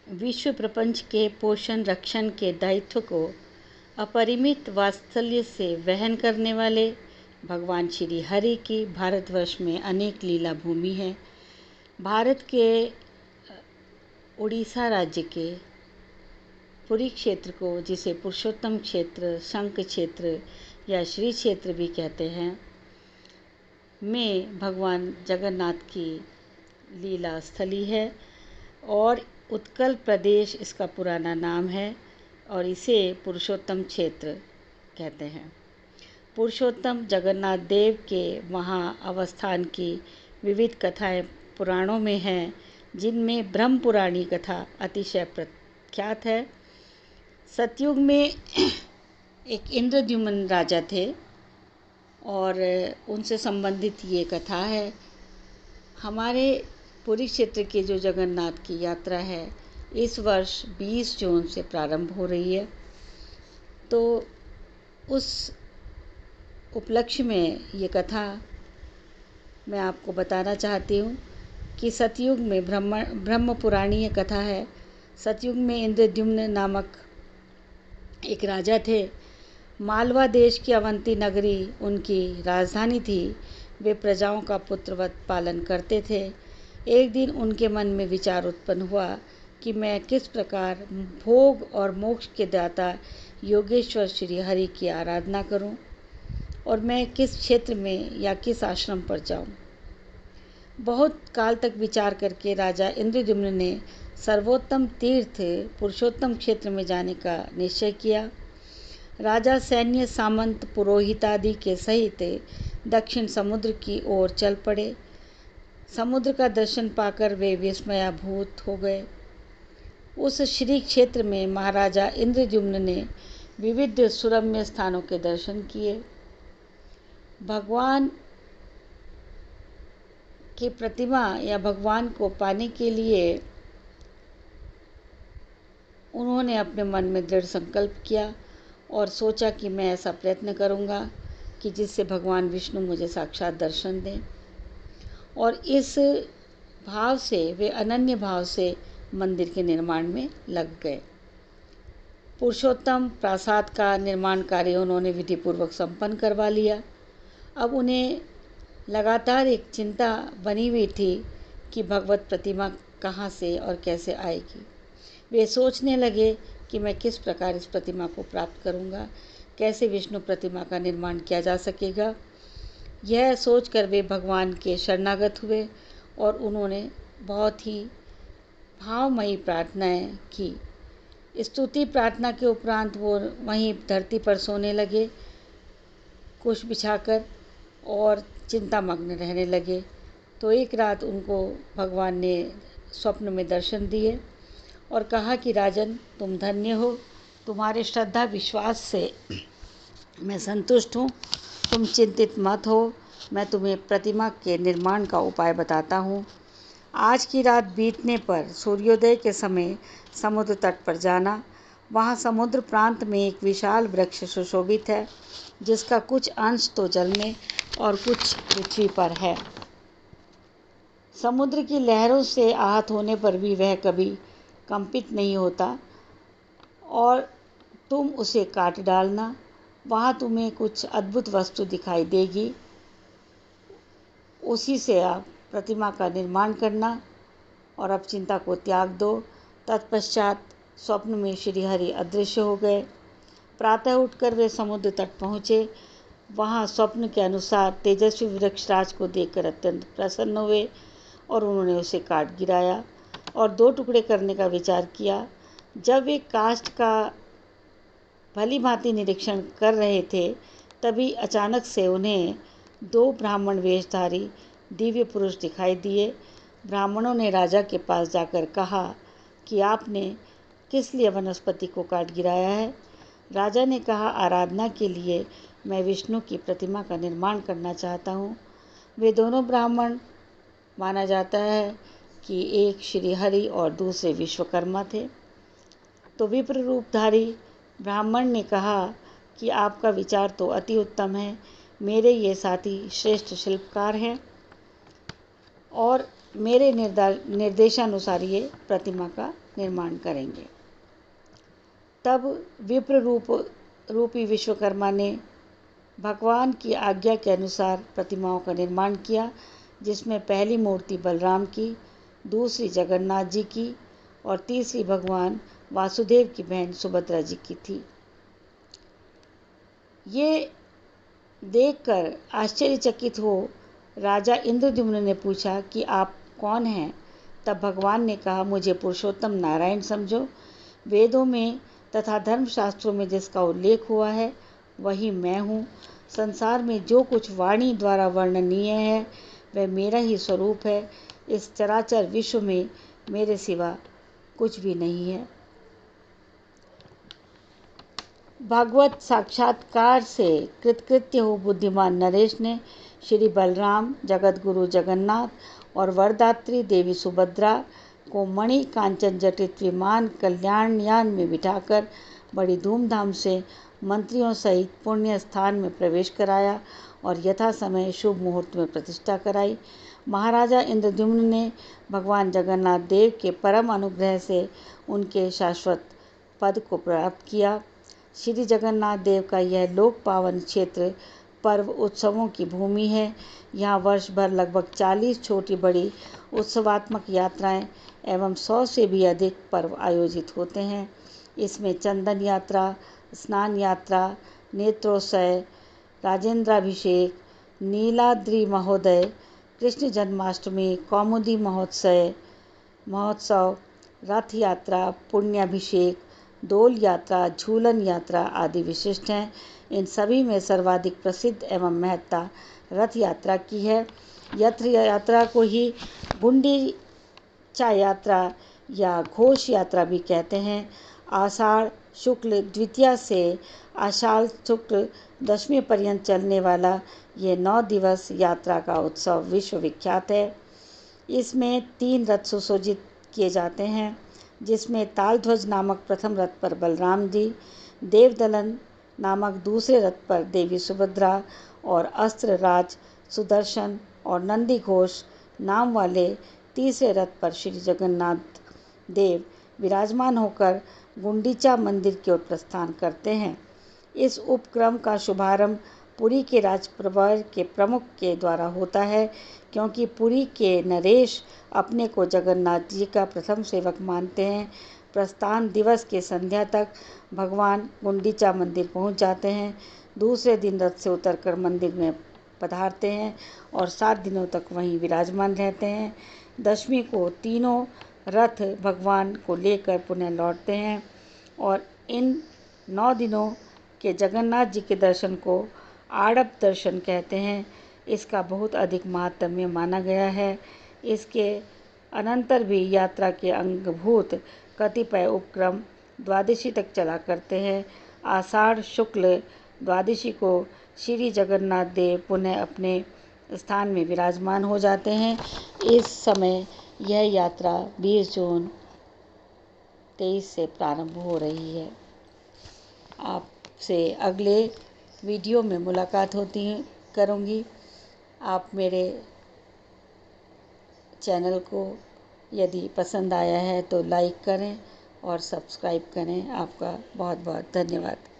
विश्व प्रपंच के पोषण रक्षण के दायित्व को अपरिमित वात्सल्य से वहन करने वाले भगवान श्री हरि की भारतवर्ष में अनेक लीला भूमि है। भारत के उड़ीसा राज्य के पुरी क्षेत्र को, जिसे पुरुषोत्तम क्षेत्र, शंख क्षेत्र या श्री क्षेत्र भी कहते हैं, में भगवान जगन्नाथ की लीला स्थली है और उत्कल प्रदेश इसका पुराना नाम है और इसे पुरुषोत्तम क्षेत्र कहते हैं। पुरुषोत्तम जगन्नाथ देव के वहाँ अवस्थान की विविध कथाएं पुराणों में हैं, जिनमें ब्रह्म पुराणी कथा अतिशय प्रख्यात है। सतयुग में एक इंद्रद्युम्न राजा थे और उनसे संबंधित ये कथा है। हमारे पुरी क्षेत्र के जो जगन्नाथ की यात्रा है, इस वर्ष 20 जून से प्रारंभ हो रही है। तो उस उपलक्ष्य में ये कथा मैं आपको बताना चाहती हूँ कि सतयुग में ब्रह्म पुराणीय कथा है। सतयुग में इंद्रद्युम्न नामक एक राजा थे। मालवा देश की अवंती नगरी उनकी राजधानी थी। वे प्रजाओं का पुत्रवत पालन करते थे। एक दिन उनके मन में विचार उत्पन्न हुआ कि मैं किस प्रकार भोग और मोक्ष के दाता योगेश्वर श्री हरि की आराधना करूं और मैं किस क्षेत्र में या किस आश्रम पर जाऊं। बहुत काल तक विचार करके राजा इंद्रद्युम्न ने सर्वोत्तम तीर्थ पुरुषोत्तम क्षेत्र में जाने का निश्चय किया। राजा सैन्य, सामंत, पुरोहित आदि के सहित दक्षिण समुद्र की ओर चल पड़े। समुद्र का दर्शन पाकर वे विस्मयाभूत हो गए। उस श्री क्षेत्र में महाराजा इंद्रद्युम्न ने विविध सुरम्य स्थानों के दर्शन किए। भगवान की प्रतिमा या भगवान को पाने के लिए उन्होंने अपने मन में दृढ़ संकल्प किया और सोचा कि मैं ऐसा प्रयत्न करूंगा कि जिससे भगवान विष्णु मुझे साक्षात दर्शन दें। और इस भाव से वे अनन्य भाव से मंदिर के निर्माण में लग गए। पुरुषोत्तम प्रासाद का निर्माण कार्य उन्होंने विधिपूर्वक संपन्न करवा लिया। अब उन्हें लगातार एक चिंता बनी हुई थी कि भगवत प्रतिमा कहाँ से और कैसे आएगी। वे सोचने लगे कि मैं किस प्रकार इस प्रतिमा को प्राप्त करूँगा, कैसे विष्णु प्रतिमा का निर्माण किया जा सकेगा। यह सोचकर वे भगवान के शरणागत हुए और उन्होंने बहुत ही भावमयी प्रार्थनाएं की। स्तुति प्रार्थना के उपरांत वो वहीं धरती पर सोने लगे, कुश बिछाकर, और चिंतामग्न रहने लगे। तो एक रात उनको भगवान ने स्वप्न में दर्शन दिए और कहा कि राजन, तुम धन्य हो, तुम्हारे श्रद्धा विश्वास से मैं संतुष्ट हूँ। तुम चिंतित मत हो, मैं तुम्हें प्रतिमा के निर्माण का उपाय बताता हूँ। आज की रात बीतने पर सूर्योदय के समय समुद्र तट पर जाना। वहाँ समुद्र प्रांत में एक विशाल वृक्ष सुशोभित है, जिसका कुछ अंश तो जल में और कुछ पृथ्वी पर है। समुद्र की लहरों से आहत होने पर भी वह कभी कंपित नहीं होता और तुम उसे काट डालना। वहाँ तुम्हें कुछ अद्भुत वस्तु दिखाई देगी, उसी से आप प्रतिमा का निर्माण करना और अब चिंता को त्याग दो। तत्पश्चात स्वप्न में श्री हरि अदृश्य हो गए। प्रातः उठकर वे समुद्र तट पहुँचे। वहाँ स्वप्न के अनुसार तेजस्वी वृक्षराज को देखकर अत्यंत प्रसन्न हुए और उन्होंने उसे काट गिराया और 2 टुकड़े करने का विचार किया। जब वे काष्ठ का भली भांति निरीक्षण कर रहे थे, तभी अचानक से उन्हें 2 ब्राह्मण वेशधारी दिव्य पुरुष दिखाई दिए। ब्राह्मणों ने राजा के पास जाकर कहा कि आपने किस लिए वनस्पति को काट गिराया है। राजा ने कहा, आराधना के लिए मैं विष्णु की प्रतिमा का निर्माण करना चाहता हूँ। वे दोनों ब्राह्मण, माना जाता है कि एक श्री हरि और दूसरे विश्वकर्मा थे। तो विप्र रूपधारी ब्राह्मण ने कहा कि आपका विचार तो अति उत्तम है। मेरे ये साथी श्रेष्ठ शिल्पकार हैं और मेरे निर्देशानुसार ये प्रतिमा का निर्माण करेंगे। तब विप्र रूपी विश्वकर्मा ने भगवान की आज्ञा के अनुसार प्रतिमाओं का निर्माण किया, जिसमें पहली मूर्ति बलराम की, दूसरी जगन्नाथ जी की और तीसरी भगवान वासुदेव की बहन सुभद्रा जी की थी। ये देखकर आश्चर्यचकित हो राजा इंद्रद्युम्न ने पूछा कि आप कौन हैं? तब भगवान ने कहा, मुझे पुरुषोत्तम नारायण समझो। वेदों में तथा धर्मशास्त्रों में जिसका उल्लेख हुआ है वही मैं हूँ। संसार में जो कुछ वाणी द्वारा वर्णनीय है वह मेरा ही स्वरूप है। इस चराचर विश्व में मेरे सिवा कुछ भी नहीं है। भागवत साक्षात्कार से कृतकृत्य हो बुद्धिमान नरेश ने श्री बलराम, जगत गुरु जगन्नाथ और वरदात्री देवी सुभद्रा को मणि कांचन जटित विमान कल्याणयान में बिठाकर बड़ी धूमधाम से मंत्रियों सहित पुण्य स्थान में प्रवेश कराया और यथा समय शुभ मुहूर्त में प्रतिष्ठा कराई। महाराजा इंद्रद्युम्न ने भगवान जगन्नाथ देव के परम अनुग्रह से उनके शाश्वत पद को प्राप्त किया। श्री जगन्नाथ देव का यह लोक पावन क्षेत्र पर्व उत्सवों की भूमि है। यहाँ वर्ष भर लगभग 40 छोटी बड़ी उत्सवात्मक यात्राएं एवं 100 से भी अधिक पर्व आयोजित होते हैं। इसमें चंदन यात्रा, स्नान यात्रा, नेत्रोत्सव, राजेंद्राभिषेक, नीलाद्रि महोदय, कृष्ण जन्माष्टमी, कौमुदी महोत्सव, रथ यात्रा, पुण्याभिषेक, डोल यात्रा, झूलन यात्रा आदि विशिष्ट हैं। इन सभी में सर्वाधिक प्रसिद्ध एवं महत्ता रथ यात्रा की है। रथ यात्रा को ही गुंडीचा यात्रा या घोष यात्रा भी कहते हैं। आषाढ़ शुक्ल द्वितीया से आषाढ़ शुक्ल दशमी पर्यंत चलने वाला ये 9 दिवस यात्रा का उत्सव विश्व विख्यात है। इसमें 3 रथ सुसज्जित किए जाते हैं, जिसमें तालध्वज नामक प्रथम रथ पर बलराम जी, देवदलन नामक दूसरे रथ पर देवी सुभद्रा और अस्त्रराज सुदर्शन और नंदी घोष नाम वाले तीसरे रथ पर श्री जगन्नाथ देव विराजमान होकर गुंडीचा मंदिर की ओर प्रस्थान करते हैं। इस उपक्रम का शुभारंभ पुरी के राजपरिवार के प्रमुख के द्वारा होता है, क्योंकि पुरी के नरेश अपने को जगन्नाथ जी का प्रथम सेवक मानते हैं। प्रस्थान दिवस के संध्या तक भगवान गुंडीचा मंदिर पहुंच जाते हैं। दूसरे दिन रथ से उतरकर मंदिर में पधारते हैं और 7 दिनों तक वहीं विराजमान रहते हैं। दशमी को तीनों रथ भगवान को लेकर पुनः लौटते हैं और इन 9 दिनों के जगन्नाथ जी के दर्शन को आड़प दर्शन कहते हैं। इसका बहुत अधिक महात्म्य माना गया है। इसके अनंतर भी यात्रा के अंगभूत कतिपय उपक्रम द्वादशी तक चला करते हैं। आषाढ़ शुक्ल द्वादशी को श्री जगन्नाथ देव पुनः अपने स्थान में विराजमान हो जाते हैं। इस समय यह यात्रा 20 जून 23 से प्रारंभ हो रही है। आपसे अगले वीडियो में मुलाकात करूँगी। आप मेरे चैनल को यदि पसंद आया है तो लाइक करें और सब्सक्राइब करें। आपका बहुत बहुत धन्यवाद।